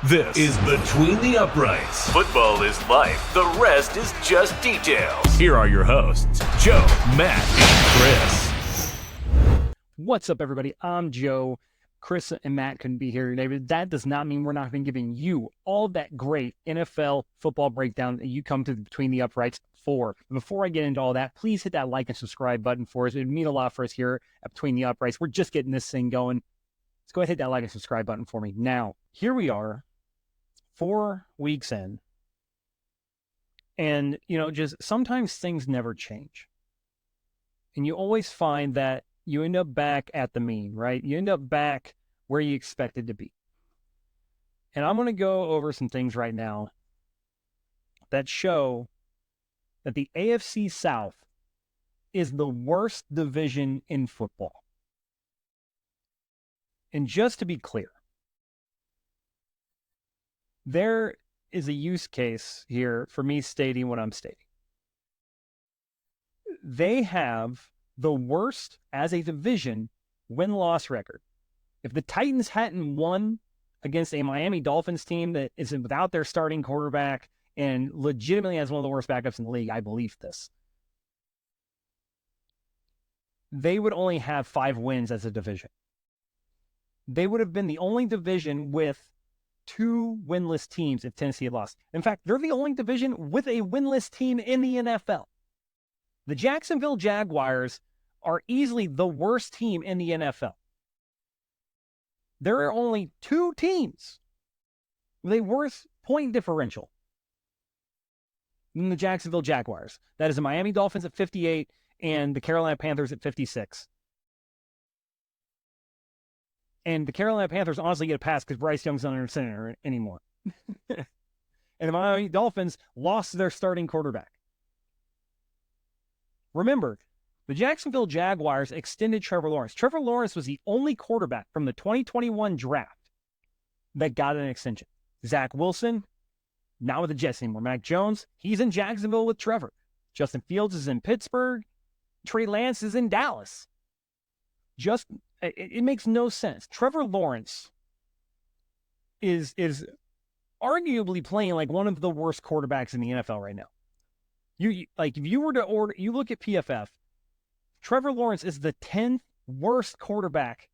This is Between the Uprights. Football is life. The rest is just details. Here are your hosts, Joe, Matt, and Chris. What's up, everybody? I'm Joe. Chris and Matt couldn't be here today, but that does not mean we're not going to be giving you all that great NFL football breakdown that you come to Between the Uprights for. Before I get into all that, please hit that like and subscribe button for us. It would mean a lot for us here at Between the Uprights. We're just getting this thing going. Let's go ahead and hit that like and subscribe button for me. Now, here we are, 4 weeks in. And, just sometimes things never change. And you always find that you end up back at the mean, right? You end up back where you expected to be. And I'm going to go over some things right now that show that the AFC South is the worst division in football. And just to be clear, there is a use case here for me stating what I'm stating. They have the worst, as a division, win-loss record. If the Titans hadn't won against a Miami Dolphins team that is without their starting quarterback and legitimately has one of the worst backups in the league, I believe this, they would only have 5 wins as a division. They would have been the only division with 2 winless teams if Tennessee had lost. In fact, they're the only division with a winless team in the NFL. The Jacksonville Jaguars are easily the worst team in the NFL. There are only 2 teams with a worse point differential than the Jacksonville Jaguars. That is the Miami Dolphins at 58 and the Carolina Panthers at 56. And the Carolina Panthers honestly get a pass because Bryce Young's not under center anymore. And the Miami Dolphins lost their starting quarterback. Remember, the Jacksonville Jaguars extended Trevor Lawrence. Trevor Lawrence was the only quarterback from the 2021 draft that got an extension. Zach Wilson, not with the Jets anymore. Mac Jones, he's in Jacksonville with Trevor. Justin Fields is in Pittsburgh. Trey Lance is in Dallas. It makes no sense. Trevor Lawrence is arguably playing like one of the worst quarterbacks in the NFL right now. If you were to you look at PFF, Trevor Lawrence is the 10th worst quarterback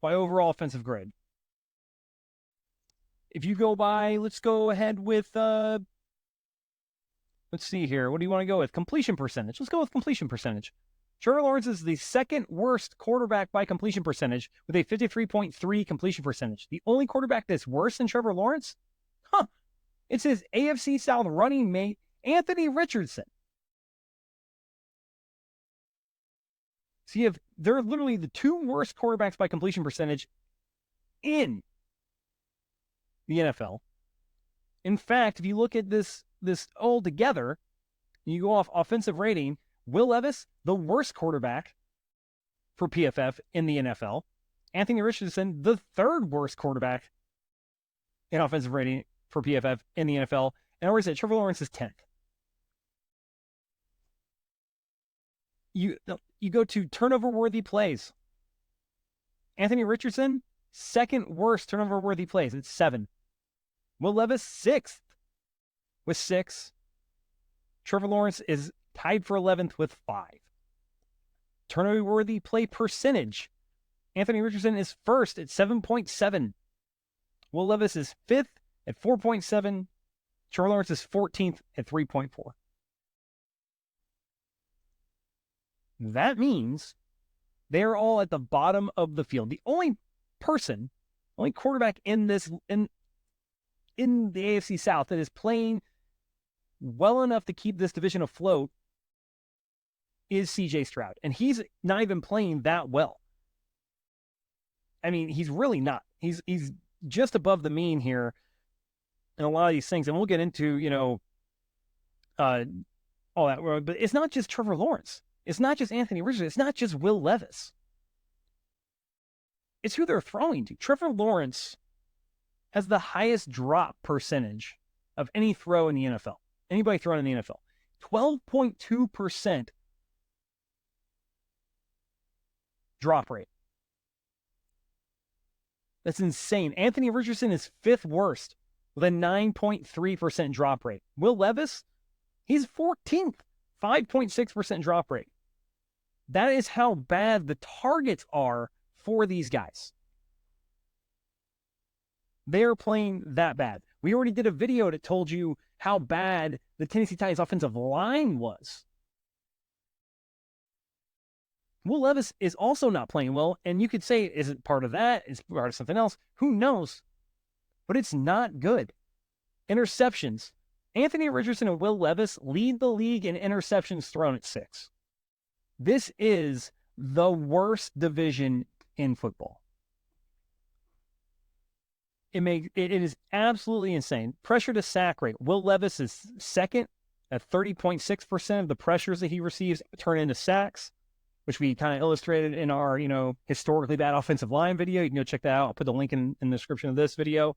by overall offensive grade. If you go by, let's go ahead with, let's see here. What do you want to go with? Completion percentage. Let's go with completion percentage. Trevor Lawrence is the 2nd worst quarterback by completion percentage with a 53.3 completion percentage. The only quarterback that's worse than Trevor Lawrence? It's his AFC South running mate, Anthony Richardson. So they're literally the 2 worst quarterbacks by completion percentage in the NFL. In fact, if you look at this all together, you go off offensive rating, Will Levis, the worst quarterback for PFF in the NFL. Anthony Richardson, the 3rd worst quarterback in offensive rating for PFF in the NFL. And I would say Trevor Lawrence is 10th. You go to turnover-worthy plays. Anthony Richardson, 2nd worst turnover-worthy plays. It's 7. Will Levis, 6th with 6. Trevor Lawrence is tied for 11th with 5. Turnover-worthy play percentage. Anthony Richardson is 1st at 7.7. Will Levis is 5th at 4.7. Trevor Lawrence is 14th at 3.4. That means they're all at the bottom of the field. The only quarterback in the AFC South that is playing well enough to keep this division afloat is CJ Stroud. And he's not even playing that well. I mean, he's really not. He's just above the mean here in a lot of these things. And we'll get into, all that. But it's not just Trevor Lawrence. It's not just Anthony Richardson. It's not just Will Levis. It's who they're throwing to. Trevor Lawrence has the highest drop percentage of any throw in the NFL. Anybody throwing in the NFL. 12.2% drop rate. That's insane. Anthony Richardson is 5th worst with a 9.3% drop rate. Will Levis, he's 14th, 5.6% drop rate. That is how bad the targets are for these guys. They are playing that bad. We already did a video that told you how bad the Tennessee Titans offensive line was. Will Levis is also not playing well, and you could say, is it part of that? Is it part of something else? Who knows? But it's not good. Interceptions. Anthony Richardson and Will Levis lead the league in interceptions thrown at 6. This is the worst division in football. It is absolutely insane. Pressure to sack rate. Will Levis is 2nd at 30.6% of the pressures that he receives turn into sacks, which we kind of illustrated in our, historically bad offensive line video. You can go check that out. I'll put the link in the description of this video.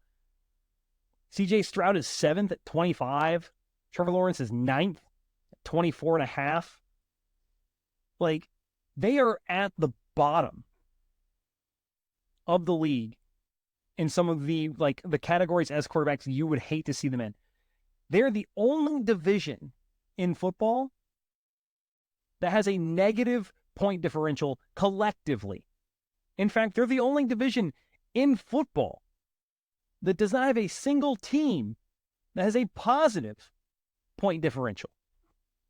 CJ Stroud is 7th at 25. Trevor Lawrence is 9th at 24.5. Like, they are at the bottom of the league in some of the categories as quarterbacks you would hate to see them in. They're the only division in football that has a negative point differential collectively. In fact, they're the only division in football that does not have a single team that has a positive point differential.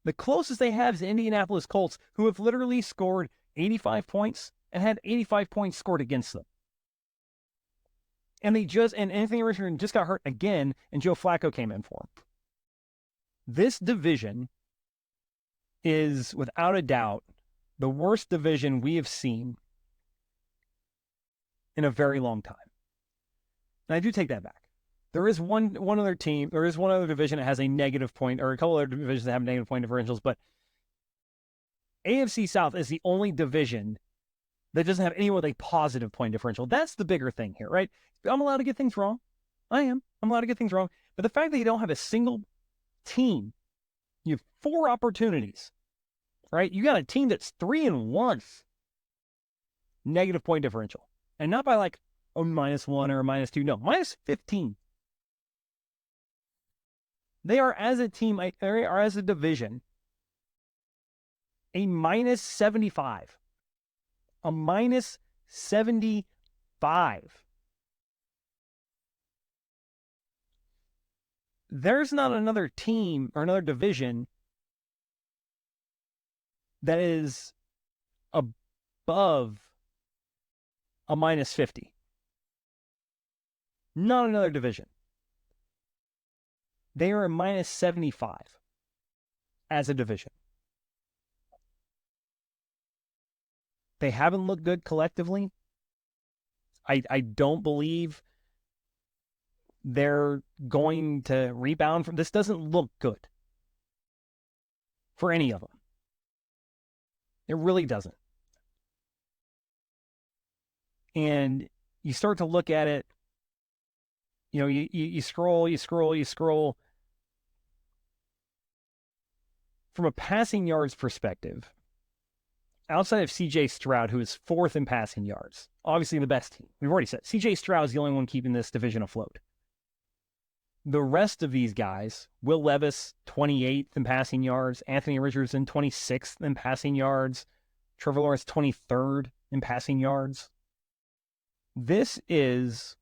The closest they have is the Indianapolis Colts, who have literally scored 85 points and had 85 points scored against them. And Anthony Richardson just got hurt again, and Joe Flacco came in for him. This division is, without a doubt, the worst division we have seen in a very long time. And I do take that back. There is one other team, there is one other division that has a negative point, or a couple other divisions that have negative point differentials, but AFC South is the only division that doesn't have anyone with a positive point differential. That's the bigger thing here, right? I'm allowed to get things wrong. I am. I'm allowed to get things wrong. But the fact that you don't have a single team, you have 4 opportunities, right? You got a team that's 3-1, negative point differential. And not by like a -1 or a -2. No, -15. They are, as a team, or as a division, a -75. A -75. There's not another team or another division that is above a -50. Not another division. They are a -75 as a division. They haven't looked good collectively. I don't believe they're going to rebound from this. Doesn't look good for any of them. It really doesn't. And you start to look at it, you scroll. From a passing yards perspective, outside of CJ Stroud, who is 4th in passing yards, obviously the best team. We've already said CJ Stroud is the only one keeping this division afloat. The rest of these guys, Will Levis, 28th in passing yards, Anthony Richardson, 26th in passing yards, Trevor Lawrence, 23rd in passing yards. This is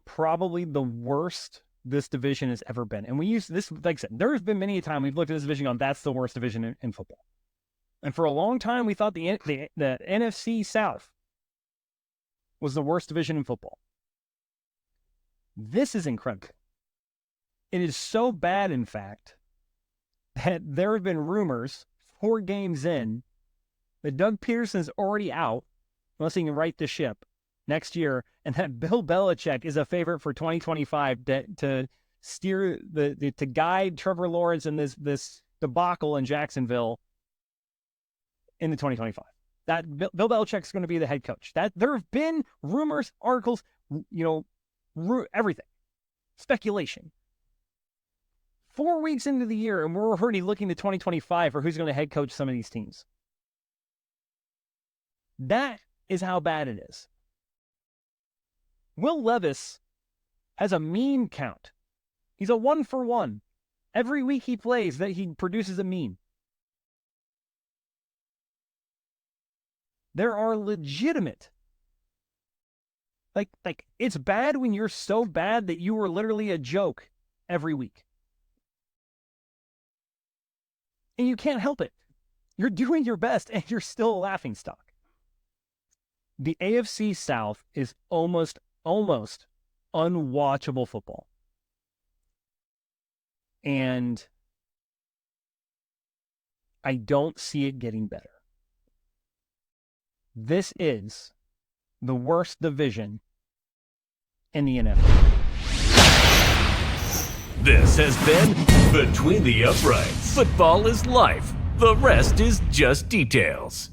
probably the worst this division has ever been. And we use this, like I said, there's been many a time we've looked at this division and gone, that's the worst division in football. And for a long time, we thought the NFC South was the worst division in football. This is incredible. It is so bad, in fact, that there have been rumors 4 games in that Doug Peterson's already out, unless he can right the ship next year, and that Bill Belichick is a favorite for 2025 to steer to guide Trevor Lawrence in this debacle in Jacksonville into 2025. That Bill Belichick's going to be the head coach. That there have been rumors, articles, everything, speculation. 4 weeks into the year, and we're already looking to 2025 for who's going to head coach some of these teams. That is how bad it is. Will Levis has a meme count. He's a 1-for-1. Every week he plays, that he produces a meme. There are legitimate. Like it's bad when you're so bad that you were literally a joke every week. And you can't help it. You're doing your best and you're still a laughingstock. The AFC South is almost unwatchable football. And I don't see it getting better. This is the worst division in the NFL. This has been Between the Uprights. Football is life. The rest is just details.